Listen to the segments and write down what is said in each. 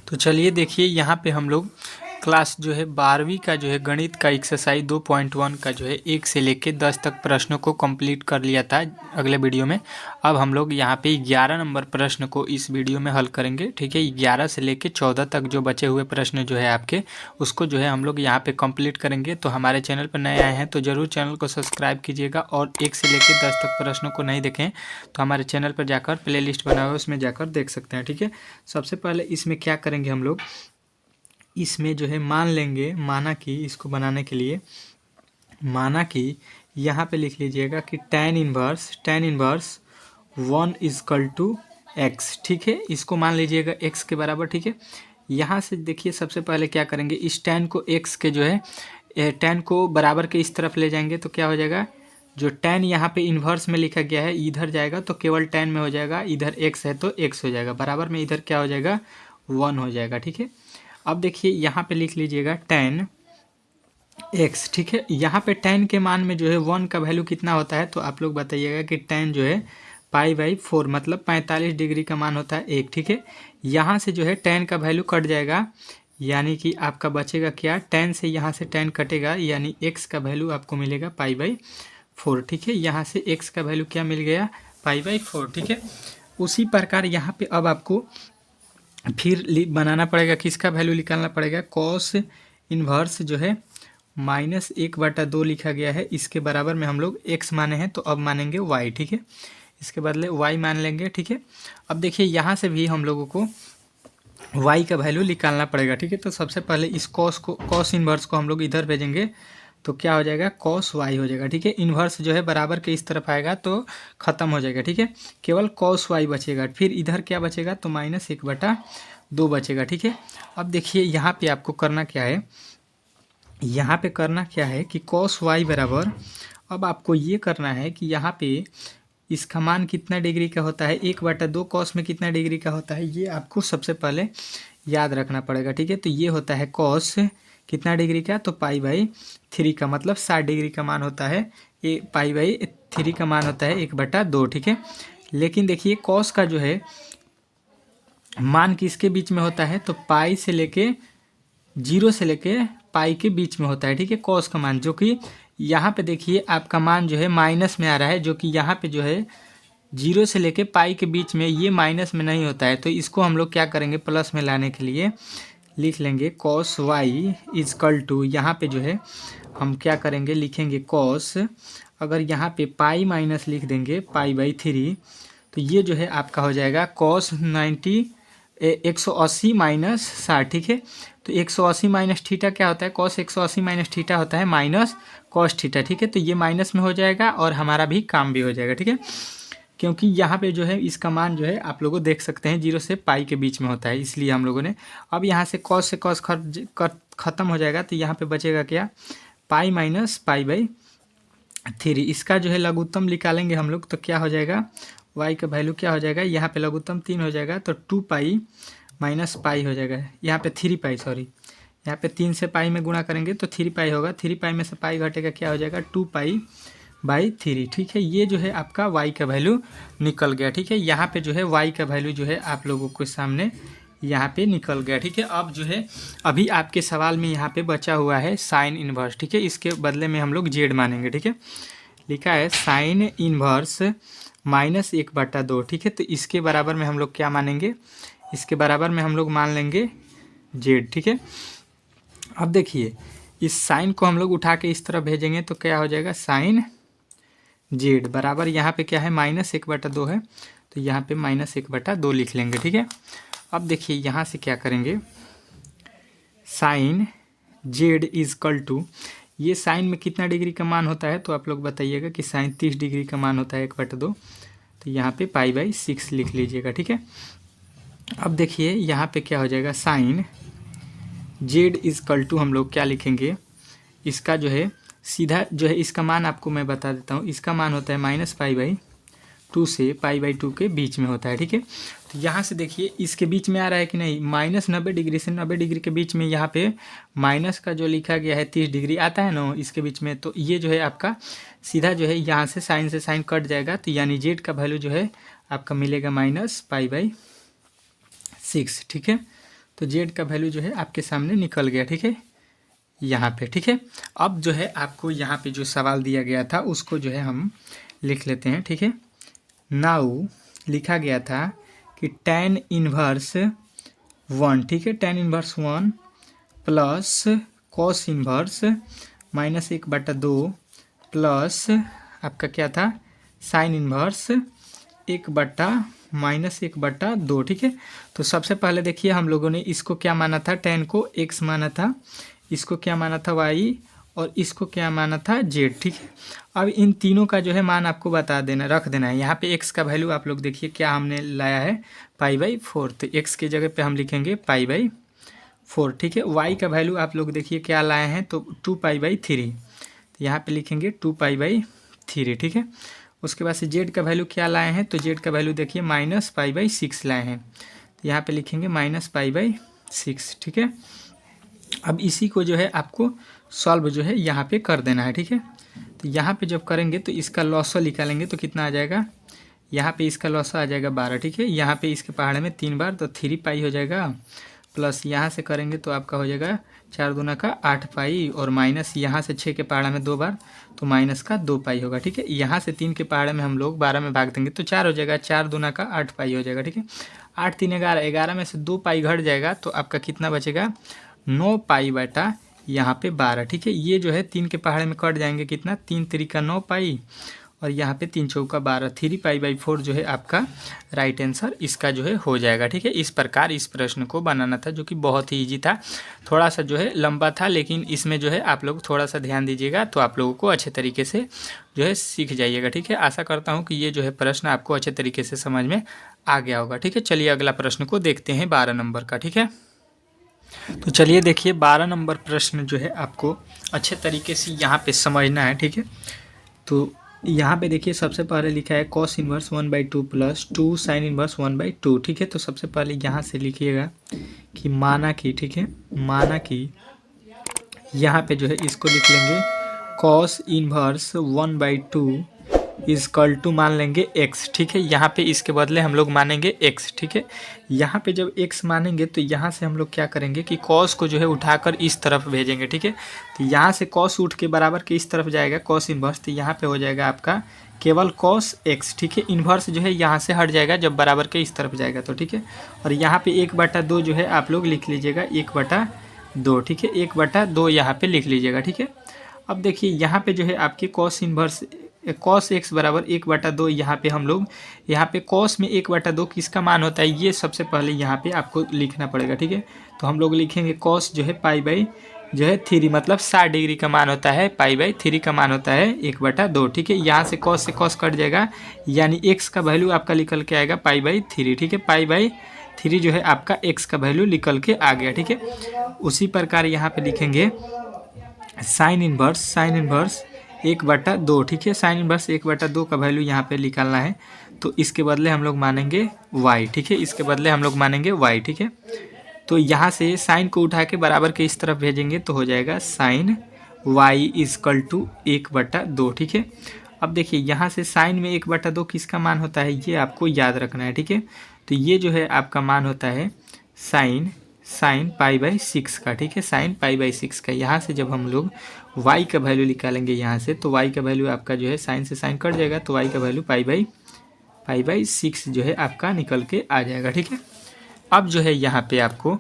तो चलिए देखिए यहाँ पे हम लोग क्लास जो है 12वीं का जो है गणित का एक्सरसाइज 2.1 का जो है 1 से लेके 10 तक प्रश्नों को कंप्लीट कर लिया था अगले वीडियो में। अब हम लोग यहाँ पे 11 नंबर प्रश्न को इस वीडियो में हल करेंगे। ठीक है, 11 से लेके 14 तक जो बचे हुए प्रश्न जो है आपके, उसको जो है हम लोग यहाँ पे कंप्लीट करेंगे। तो हमारे चैनल पर नए आए हैं तो ज़रूर चैनल को सब्सक्राइब कीजिएगा, और 1 से लेके 10 तक प्रश्नों को नहीं देखें तो हमारे चैनल पर जाकर प्ले लिस्ट बना हुआ है, उसमें जाकर देख सकते हैं। ठीक है, सबसे पहले इसमें क्या करेंगे हम लोग, इसमें जो है मान लेंगे, माना कि इसको बनाने के लिए माना कि यहाँ पे लिख लीजिएगा कि tan inverse 1 equal to x. ठीक है, इसको मान लीजिएगा x के बराबर। ठीक है, यहाँ से देखिए सबसे पहले क्या करेंगे, इस tan को x के जो है tan को बराबर के इस तरफ ले जाएंगे तो क्या हो जाएगा, जो tan यहाँ पे इन्वर्स में लिखा गया है इधर जाएगा तो केवल tan में हो जाएगा, इधर x है तो x हो जाएगा, बराबर में इधर क्या हो जाएगा 1 हो जाएगा। ठीक है, अब देखिए यहाँ पे लिख लीजिएगा tan x। ठीक है, यहाँ पे tan के मान में जो है 1 का वैल्यू कितना होता है, तो आप लोग बताइएगा कि tan जो है π/4 मतलब 45 डिग्री का मान होता है 1। ठीक है, यहाँ से जो है tan का वैल्यू कट जाएगा, यानी कि आपका बचेगा क्या, tan से यहाँ से tan कटेगा, यानी x का वैल्यू आपको मिलेगा π/4। ठीक है, यहाँ से x का वैल्यू क्या मिल गया, π/4। ठीक है, उसी प्रकार यहाँ पे अब आपको फिर बनाना पड़ेगा, किसका वैल्यू निकालना पड़ेगा, कॉस इन्वर्स जो है -1/2 लिखा गया है, इसके बराबर में हम लोग x माने हैं तो अब मानेंगे y। ठीक है, इसके बदले y मान लेंगे। ठीक है, अब देखिए यहाँ से भी हम लोगों को y का वैल्यू निकालना पड़ेगा। ठीक है, तो सबसे पहले इस कॉस इन्वर्स को हम लोग इधर भेजेंगे तो क्या हो जाएगा, कॉस y हो जाएगा। ठीक है, इन्वर्स जो है बराबर के इस तरफ आएगा तो ख़त्म हो जाएगा। ठीक है, केवल कॉस y बचेगा, फिर इधर क्या बचेगा, तो -1/2 बचेगा। ठीक है, अब देखिए यहाँ पे आपको करना क्या है, यहाँ पे करना क्या है कि कॉस y बराबर, अब आपको ये करना है कि यहाँ पे इसका मान कितना डिग्री का होता है, 1/2 कॉस में कितना डिग्री का होता है, ये आपको सबसे पहले याद रखना पड़ेगा। ठीक है, तो ये होता है कॉस कितना डिग्री का, तो π/3 का, मतलब 60 डिग्री का मान होता है, ये π/3 का मान होता है 1/2। ठीक है, लेकिन देखिए कॉस का जो है मान किसके बीच में होता है, तो पाई से लेके 0 से लेके पाई के बीच में होता है। ठीक है, कॉस का मान, जो कि यहाँ पे देखिए आपका मान जो है माइनस में आ रहा है, जो कि यहाँ पे जो है 0 से लेके पाई के बीच में ये माइनस में नहीं होता है, तो इसको हम लोग क्या करेंगे, प्लस में लाने के लिए लिख लेंगे कॉस y इजकल टू, यहाँ पे जो है हम क्या करेंगे, लिखेंगे कॉस, अगर यहाँ पे पाई माइनस लिख देंगे π/3 तो ये जो है आपका हो जाएगा कॉस 180 माइनस 60। ठीक है, तो 180 माइनस थीटा क्या होता है, कॉस 180 माइनस थीटा होता है माइनस कॉस थीटा। ठीक है, तो ये माइनस में हो जाएगा और हमारा भी काम भी हो जाएगा। ठीक है, क्योंकि यहाँ पे जो है इसका मान जो है आप लोगों देख सकते हैं 0 से पाई के बीच में होता है, इसलिए हम लोगों ने, अब यहाँ से कॉस से कॉस ख़त्म हो जाएगा, तो यहाँ पे बचेगा क्या, पाई माइनस π/3। इसका जो है लघुत्तम निकालेंगे हम लोग तो क्या हो जाएगा, y का वैल्यू क्या हो जाएगा, यहाँ पे लघुत्तम 3 हो जाएगा तो 2π माइनस पाई हो जाएगा, यहाँ पे 3π, सॉरी यहाँ पे 3 से पाई में गुणा करेंगे तो 3π होगा, 3π में से पाई घटेगा, क्या हो जाएगा 2π/3। ठीक है, ये जो है आपका y का वैल्यू निकल गया। ठीक है, यहाँ पे जो है y का वैल्यू जो है आप लोगों के सामने यहाँ पे निकल गया। ठीक है, अब जो है अभी आपके सवाल में यहाँ पे बचा हुआ है साइन इन्वर्स। ठीक है, इसके बदले में हम लोग z मानेंगे। ठीक है, लिखा है साइन इन्वर्स -1/2। ठीक है, तो इसके बराबर में हम लोग क्या मानेंगे, इसके बराबर में हम लोग मान लेंगे z। ठीक है, अब देखिए इस साइन को हम लोग उठा के इस तरफ भेजेंगे तो क्या हो जाएगा, साइन z बराबर यहाँ पे क्या है, -1/2 है, तो यहाँ पे -1/2 लिख लेंगे। ठीक है, अब देखिए यहाँ से क्या करेंगे, साइन z इजकल टू, ये साइन में कितना डिग्री का मान होता है, तो आप लोग बताइएगा कि साइन 30 डिग्री का मान होता है 1/2, तो यहाँ पे π/6 लिख लीजिएगा। ठीक है, अब देखिए यहाँ पे क्या हो जाएगा, साइन z इजकल टू हम लोग क्या लिखेंगे, इसका जो है सीधा जो है इसका मान आपको मैं बता देता हूँ, इसका मान होता है -π/2 से π/2 के बीच में होता है। ठीक है, तो यहाँ से देखिए इसके बीच में आ रहा है कि नहीं, -90 डिग्री से 90 डिग्री के बीच में यहाँ पे माइनस का जो लिखा गया है 30 डिग्री आता है ना इसके बीच में, तो ये जो है आपका सीधा जो है यहाँ से साइन कट जाएगा, तो यानी z का वैल्यू जो है आपका मिलेगा -π/6। ठीक है, तो जेड का वैल्यू जो है आपके सामने निकल गया, ठीक है, यहाँ पे, ठीक है। अब जो है आपको यहाँ पे जो सवाल दिया गया था उसको जो है हम लिख लेते हैं, ठीक है। नाउ लिखा गया था कि tan इनवर्स 1, ठीक है, tan inverse 1 plus cos inverse -1/2 plus आपका क्या था साइन इनवर्स 1/-1/2, ठीक है। तो सबसे पहले देखिए हम लोगों ने इसको क्या माना था, tan को x माना था, इसको क्या माना था y, और इसको क्या माना था z, ठीक है। अब इन तीनों का जो है मान आपको बता देना, रख देना है। यहाँ पे x का वैल्यू आप लोग देखिए क्या हमने लाया है π/4, तो x की जगह पे हम लिखेंगे π/4, ठीक है। y का वैल्यू आप लोग देखिए क्या लाए हैं, तो 2π/3, तो यहाँ पे लिखेंगे 2π/3, ठीक है। उसके बाद से z का वैल्यू क्या लाए हैं, तो z का वैल्यू देखिए -π/6 लाए हैं, तो यहाँ पे लिखेंगे -π/6, ठीक है। अब इसी को जो है आपको सॉल्व जो है यहाँ पे कर देना है, ठीक है। तो यहाँ पे जब करेंगे तो इसका लॉस निकालेंगे तो कितना आ जाएगा, यहाँ पे इसका लॉस आ जाएगा 12, ठीक है। यहाँ पे इसके पहाड़ में 3 बार तो 3π हो जाएगा, प्लस यहाँ से करेंगे तो आपका हो जाएगा 4 दूना का 8π, और माइनस यहाँ से 6 के पहाड़ा में 2 बार तो माइनस का 2π होगा, ठीक है। यहाँ से 3 के पहाड़े में हम लोग 12 में भाग देंगे तो 4 हो जाएगा, 4 दूना का 8π हो जाएगा, ठीक है। 8 3 11, 11 में से 2π घट जाएगा तो आपका कितना बचेगा 9π/, यहाँ पे 12, ठीक है। ये जो है 3 के पहाड़े में कट जाएंगे, कितना 3 3 का 9π, और यहाँ पे 3 चौका 12, 3π/4 जो है आपका राइट आंसर इसका जो है हो जाएगा, ठीक है। इस प्रकार इस प्रश्न को बनाना था, जो कि बहुत ही ईजी था, थोड़ा सा जो है लंबा था, लेकिन इसमें जो है आप लोग थोड़ा सा ध्यान दीजिएगा तो आप लोगों को अच्छे तरीके से जो है सीख जाइएगा, ठीक है। आशा करता हूँ कि ये जो है प्रश्न आपको अच्छे तरीके से समझ में आ गया होगा, ठीक है। चलिए अगला प्रश्न को देखते हैं 12 नंबर का, ठीक है। तो चलिए देखिए 12 नंबर प्रश्न जो है आपको अच्छे तरीके से यहाँ पे समझना है, ठीक है। तो यहाँ पे देखिए सबसे पहले लिखा है cos inverse 1/2 plus 2 sine inverse 1/2, ठीक है। तो सबसे पहले यहाँ से लिखिएगा कि माना कि, ठीक है, माना कि यहाँ पे जो है इसको लिख लेंगे cos इनवर्स 1/2 इजकल टू मान लेंगे x, ठीक है। यहाँ पे इसके बदले हम लोग मानेंगे x, ठीक है। यहाँ पे जब x मानेंगे तो यहाँ से हम लोग क्या करेंगे कि cos को जो है उठाकर इस तरफ भेजेंगे, ठीक है। तो यहाँ से cos उठ के बराबर के इस तरफ जाएगा cos इन्वर्स, तो यहाँ पे हो जाएगा आपका केवल cos x, ठीक है। इन्वर्स जो है यहाँ से हट जाएगा जब बराबर के इस तरफ जाएगा, तो ठीक है। और यहाँ पे 1/2 जो है आप लोग लिख लीजिएगा 1/2, ठीक है, 1/2 यहाँ पे लिख लीजिएगा, ठीक है। अब देखिए यहाँ पे जो है आपके cos इन्वर्स cos x बराबर 1/2, यहाँ पे हम लोग यहाँ पे cos में 1/2 किसका मान होता है, ये सबसे पहले यहाँ पे आपको लिखना पड़ेगा, ठीक है। तो हम लोग लिखेंगे cos जो है π/3, मतलब 60 डिग्री का मान होता है, π/3 का मान होता है 1/2, ठीक है। यहाँ से cos कट जाएगा, यानी x का वैल्यू आपका निकल के आएगा π/3, ठीक है। π/3 जो है आपका x का वैल्यू निकल के आ गया, ठीक है। उसी प्रकार यहाँ पे लिखेंगे साइन इन्वर्स 1/2, ठीक है। साइन इन्वर्स 1/2 का वैल्यू यहाँ पे निकालना है, तो इसके बदले हम लोग मानेंगे y, ठीक है। इसके बदले हम लोग मानेंगे y, ठीक है। तो यहाँ से साइन को उठा के बराबर के इस तरफ भेजेंगे तो हो जाएगा साइन y इजकल टू 1/2, ठीक है। अब देखिए यहाँ से साइन में 1/2 किसका मान होता है, ये आपको याद रखना है, ठीक है। तो ये जो है आपका मान होता है साइन π/6 का, ठीक है, साइन π/6 का। यहाँ से जब हम लोग y का वैल्यू निकालेंगे यहाँ से, तो y का वैल्यू आपका जो है साइन से साइन कट जाएगा, तो y का वैल्यू π/6 जो है आपका निकल के आ जाएगा, ठीक है। अब जो है यहाँ पे आपको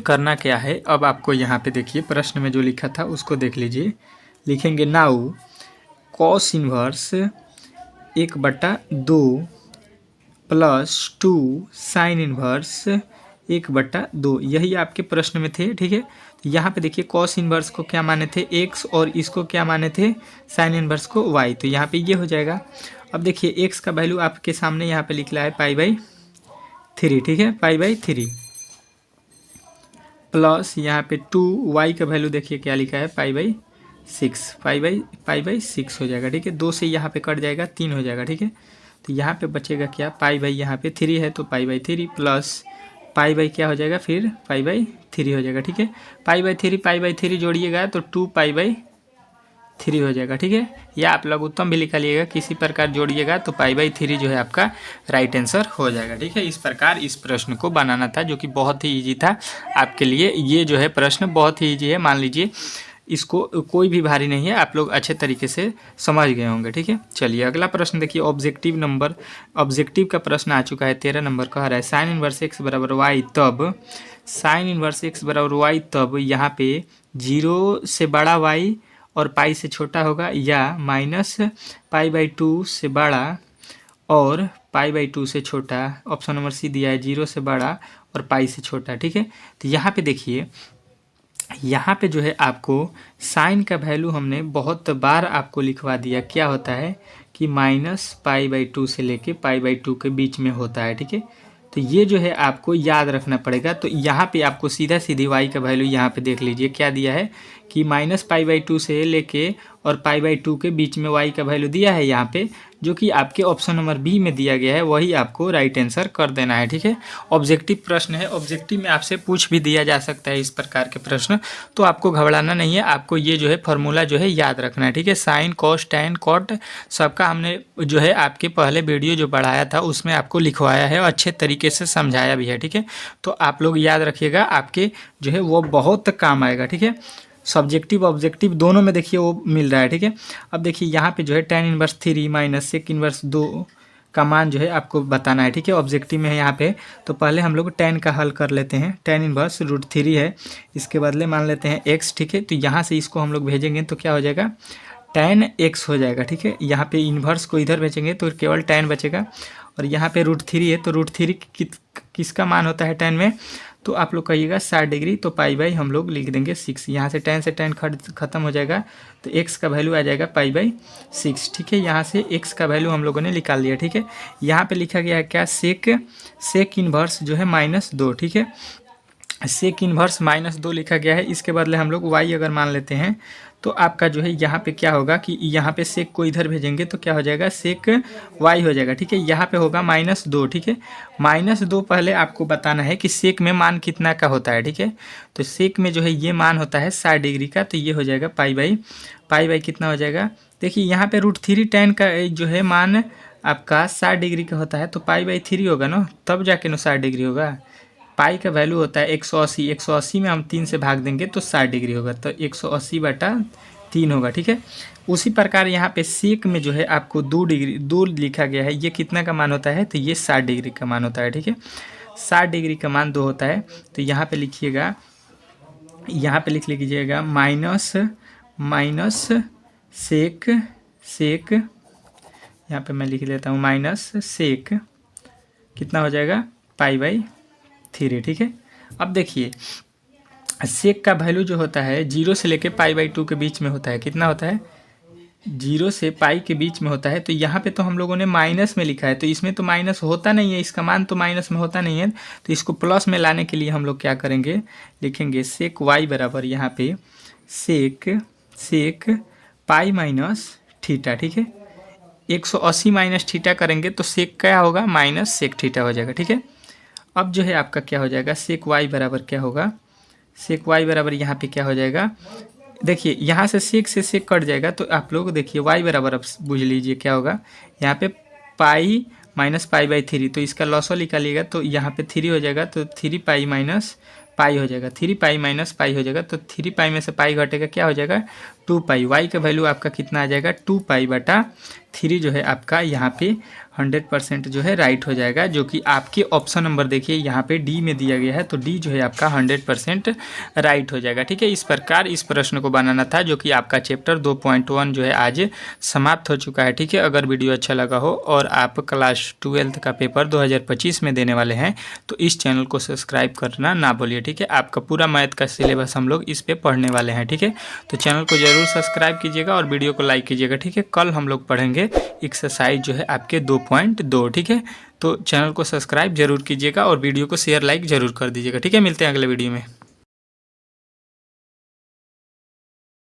करना क्या है, अब आपको यहाँ पे देखिए प्रश्न में जो लिखा था उसको देख लीजिए। लिखेंगे now cos inverse 1/2 plus 2 sine inverse 1/2, यही आपके प्रश्न में थे, ठीक है। यहाँ पे देखिए cos इनवर्स को क्या माने थे x, और इसको क्या माने थे साइन इनवर्स को y, तो यहाँ पे ये हो जाएगा। अब देखिए x का वैल्यू आपके सामने यहाँ पे लिखला है π/3, ठीक है, π/3 प्लस यहाँ पे 2 y का वैल्यू देखिए क्या लिखा है π/6 हो जाएगा, ठीक है। 2 से यहाँ पे कट जाएगा 3 हो जाएगा, ठीक है। तो यहाँ पे बचेगा क्या यहाँ पे 3 है तो π/3 प्लस क्या हो जाएगा फिर π/3 हो जाएगा, ठीक है। π/3 जोड़िएगा तो 2π/3 3 हो जाएगा, ठीक है। या आप लघुत्तम भी निकालिएगा, किसी प्रकार जोड़िएगा तो π/3 जो है आपका राइट आंसर हो जाएगा, ठीक है। इस प्रकार इस प्रश्न को बनाना था, जो कि बहुत ही ईजी था आपके लिए। ये जो है प्रश्न बहुत ही ईजी है, मान लीजिए इसको कोई भी भारी नहीं है, आप लोग अच्छे तरीके से समझ गए होंगे, ठीक है। चलिए अगला प्रश्न देखिए, ऑब्जेक्टिव का प्रश्न आ चुका है। 13 नंबर कह रहा है साइन इनवर्स x बराबर वाई तब, साइन इनवर्स x बराबर वाई तब यहाँ पे 0 से बड़ा y और पाई से छोटा होगा, या -π/2 से बड़ा और π/2 से छोटा। ऑप्शन नंबर सी दिया है 0 से बड़ा और पाई से छोटा, ठीक है। तो यहाँ पे देखिए, यहाँ पे जो है आपको साइन का वैल्यू हमने बहुत बार आपको लिखवा दिया, क्या होता है कि -π/2 से लेके π/2 के बीच में होता है, ठीक है। तो ये जो है आपको याद रखना पड़ेगा। तो यहाँ पे आपको सीधा सीधी y का वैल्यू यहाँ पे देख लीजिए क्या दिया है कि -π/2 से लेके और π/2 के बीच में y का वैल्यू दिया है यहाँ पे, जो कि आपके ऑप्शन नंबर बी में दिया गया है, वही आपको राइट आंसर कर देना है, ठीक है। ऑब्जेक्टिव प्रश्न है, ऑब्जेक्टिव में आपसे पूछ भी दिया जा सकता है इस प्रकार के प्रश्न, तो आपको घबराना नहीं है। आपको ये जो है फार्मूला जो है याद रखना है, ठीक है। साइन कॉस टैन कॉट सबका हमने जो है आपके पहले वीडियो जो बढ़ाया था उसमें आपको लिखवाया है और अच्छे तरीके से समझाया भी है, ठीक है। तो आप लोग याद रखिएगा, आपके जो है वो बहुत काम आएगा, ठीक है। सब्जेक्टिव ऑब्जेक्टिव दोनों में देखिए वो मिल रहा है, ठीक है। अब देखिए यहाँ पे जो है tan inverse 3 minus sec inverse 2 का मान जो है आपको बताना है, ठीक है। ऑब्जेक्टिव में है यहाँ पे, तो पहले हम लोग tan का हल कर लेते हैं। tan इनवर्स √3 है, इसके बदले मान लेते हैं x, ठीक है। तो यहाँ से इसको हम लोग भेजेंगे तो क्या हो जाएगा, tan x हो जाएगा, ठीक है। यहाँ पे इन्वर्स को इधर भेजेंगे तो केवल tan बचेगा, और यहाँ पे √3 है, तो √3 किसका मान होता है tan में, तो आप लोग कहिएगा 60 डिग्री, तो π/, हम लोग लिख देंगे 6। यहाँ से tan खत्म हो जाएगा, तो x का वैल्यू आ जाएगा π/6, ठीक है। यहाँ से x का वैल्यू हम लोगों ने निकाल लिया, ठीक है। यहाँ पे लिखा गया है क्या, सेक इन्वर्स जो है -2, ठीक है। सेक इन्वर्स -2 लिखा गया है, इसके बदले हम लोग y अगर मान लेते हैं तो आपका जो है यहाँ पे क्या होगा कि यहाँ पे सेक को इधर भेजेंगे तो क्या हो जाएगा, सेक y हो जाएगा, ठीक है। यहाँ पे होगा -2, ठीक है। -2 पहले आपको बताना है कि सेक में मान कितना का होता है, ठीक है। तो सेक में जो है ये मान होता है 60 डिग्री का, तो ये हो जाएगा π/, कितना हो जाएगा, देखिए यहाँ पे √3 tan का जो है मान आपका 60 डिग्री का होता है, तो π/3 होगा ना, तब जाके ना 60 डिग्री होगा। पाई का वैल्यू होता है 180, 180 में हम 3 से भाग देंगे तो 60 डिग्री होगा, तो 180/3 होगा, ठीक है। उसी प्रकार यहाँ पे सेक में जो है आपको 2 लिखा गया है, ये कितना का मान होता है, तो ये 60 डिग्री का मान होता है, ठीक है। 60 डिग्री का मान 2 होता है, तो यहाँ पे लिखिएगा, यहाँ पे लिख लीजिएगा माइनस सेक, यहाँ पे मैं लिख लेता हूँ माइनस सेक, कितना हो जाएगा, π/3, ठीक है। अब देखिए सेक का वैल्यू जो होता है 0 से लेके π/2 के बीच में होता है, कितना होता है, 0 से पाई के बीच में होता है। तो यहाँ पे तो हम लोगों ने माइनस में लिखा है, तो इसमें तो माइनस होता नहीं है, इसका मान तो माइनस में होता नहीं है, तो इसको प्लस में लाने के लिए हम लोग क्या करेंगे, लिखेंगे सेक y बराबर यहाँ पे सेक पाई माइनस थीटा, ठीक है। 180 माइनस थीटा करेंगे तो सेक क्या होगा, माइनस सेक थीटा हो जाएगा, ठीक है। अब जो है आपका क्या हो जाएगा, सेक y बराबर क्या होगा, सेक y बराबर यहाँ पे क्या हो जाएगा, देखिए यहाँ से सेक कट जाएगा, तो आप लोग देखिए y बराबर अब बुझ लीजिए क्या होगा, यहाँ पे पाई माइनस π/3, तो इसका लॉसो निकालिएगा तो यहाँ पे 3 हो जाएगा, तो 3π माइनस पाई हो जाएगा, 3π माइनस पाई हो जाएगा, तो 3π में से पाई घटेगा, क्या हो जाएगा 2π। y का वैल्यू आपका कितना आ जाएगा, 2π/3 जो है आपका यहाँ पे 100% जो है राइट हो जाएगा, जो कि आपके ऑप्शन नंबर देखिए यहाँ पे डी में दिया गया है, तो डी जो है आपका 100% राइट हो जाएगा, ठीक है। इस प्रकार इस प्रश्न को बनाना था, जो कि आपका चैप्टर 2.1 जो है आज समाप्त हो चुका है, ठीक है। अगर वीडियो अच्छा लगा हो और आप क्लास 12th का पेपर 2025 में देने वाले हैं तो इस चैनल को सब्सक्राइब करना ना भूलिए, ठीक है। आपका पूरा मैथ का सिलेबस हम लोग इस पर पढ़ने वाले हैं, ठीक है। तो चैनल को जरूर सब्सक्राइब कीजिएगा और वीडियो को लाइक कीजिएगा, ठीक है। कल हम लोग पढ़ेंगे एक्सरसाइज जो है आपके 2.2, ठीक है। तो चैनल को सब्सक्राइब जरूर कीजिएगा और वीडियो को शेयर लाइक जरूर कर दीजिएगा, ठीक है। मिलते हैं अगले वीडियो में।